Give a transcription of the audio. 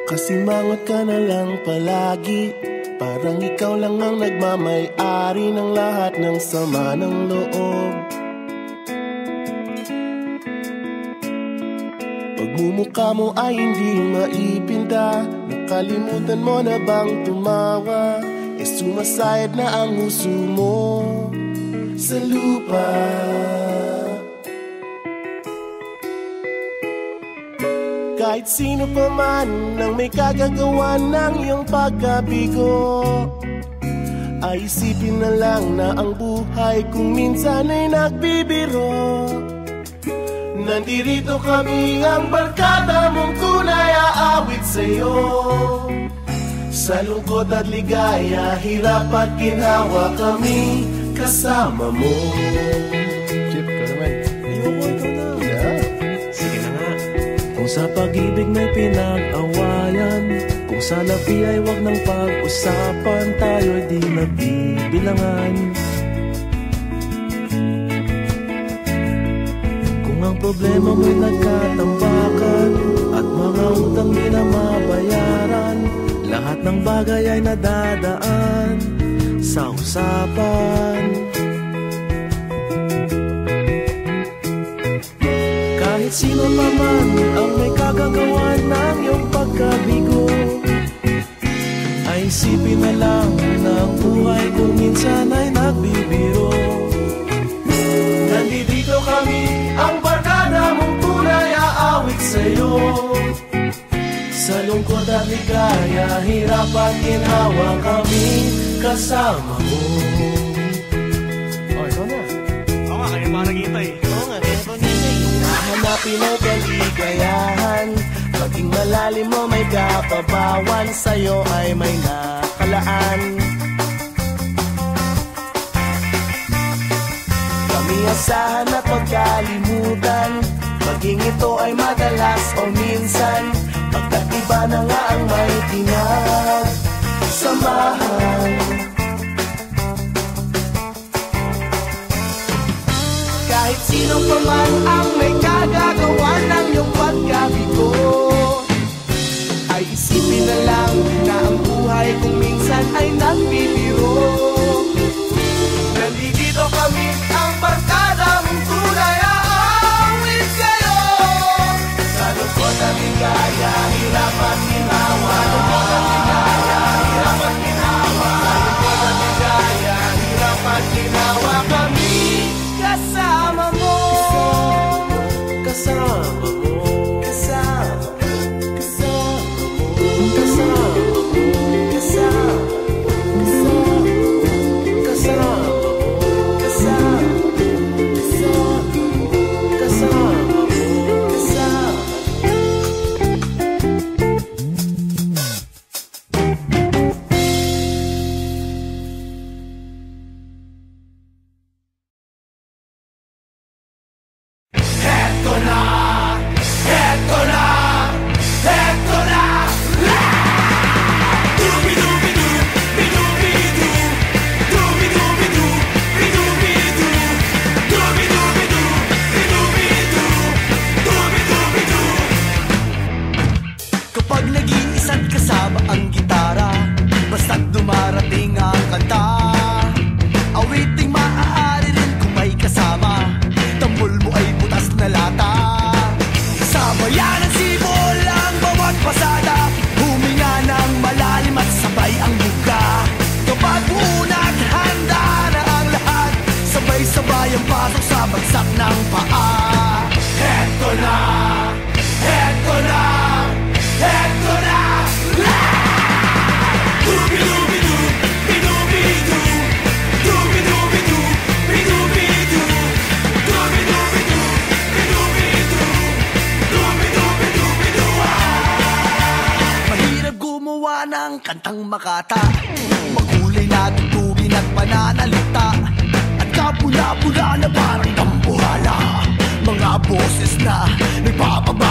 Kasimangot ka na lang palagi, parang ikaw lang ang nagmamay-ari ng lahat ng sama ng loob. Pagmumukha mo ay hindi maipinta, nakalimutan mo na bang tumawa? E sumasayad na ang huso mo sa lupa. Kahit sino pa man ang may kagagawa ng iyong pagkabigo, ay isipin na lang na ang buhay kung minsan ay nagbibiro. Nandirito kami ang barkada mong tunay aawit sa'yo. Sa lungkot at ligaya, hirap at ginhawa kami kasama mo. Chip, ka naman. Iwan mo ito na. Yeah. Sige na nga. Kung sa pag-ibig may pinag-awayan, kung sa labi ay wag ng pag-usapan, tayo'y di nagbibilangan. Kung ang problema mo'y nagkatambakan at mga utang di na mabayaran, lahat ng bagay ay nadadaan sa usapan. Kahit sino pa man ang may kagagawa ng iyong pagkabigo, ay isipin na lang na ang buhay kung minsan ay nagbibiro. Nandito kami, ang barkada mong tunay aawit sa'yo. Sa lungkot at ligaya, hirap at ginhawa kami kasama mo. Oh, ikaw na. Oo nga, kaya pa nag-iintay. Oo nga, kaya pa nag-iintay. Hanapin ang kaligayahan, maging malalim mo may kapabawan, sa'yo ay may nakalaan. Kami asahan at pagkalimutan, maging ito ay madalas o minsan, pagkat iba na nga ang may pinagsamahan. Kahit sino pa man ang may kagagawa ng iyong pagkabigo, ay isipin na lang na ang buhay kung minsan ay nagbibiro. Nandito kami, ang barkada mong tunay aawit sa'yo. Sa lungkot at ligaya, hirap at ginhawa. Sa lungkot at ligaya, hirap at ginhawa. Sa lungkot at ligaya, hirap at ginhawa kami kasama mo. Kasama mo. Kasama, kasama mo. Kasama mo. Kasama, kasama, kasama mo. Kasama, kasama, kasama mo. Kasama. Heto na! Heto na! Heto na! Dubi-dubi-du, bidubi-du. Dubi-dubi-du, bidubi-du. Dubi-dubi-du, bidubi-du. Dubi-dubi-du. Kapag nag-iisa't kasama ang gitara, basta't dumarating ang kanta, awiting maaari rin kung may kasama, tambol mo ay butas na lata. Sa bayanan sibol ang bawat pasada, huminga ng malalim at sabay ang buka. Kapag unat, handa na ang lahat, sabay-sabay ang pasok sa bagsak ng paa. Heto na! Heto na! Heto na! Dubi-dubi-du, bidubi-du. Dubi-dubi-du, bidubi-du. Dubi-dubi-du, bidubi-du. Dubi-dubi-du-bidu. Mahirap gumawa ng kantang makata, makulay na tugtugin at pananalita, at kapula-pula na parang dambuhala, mga boses na nagpapaba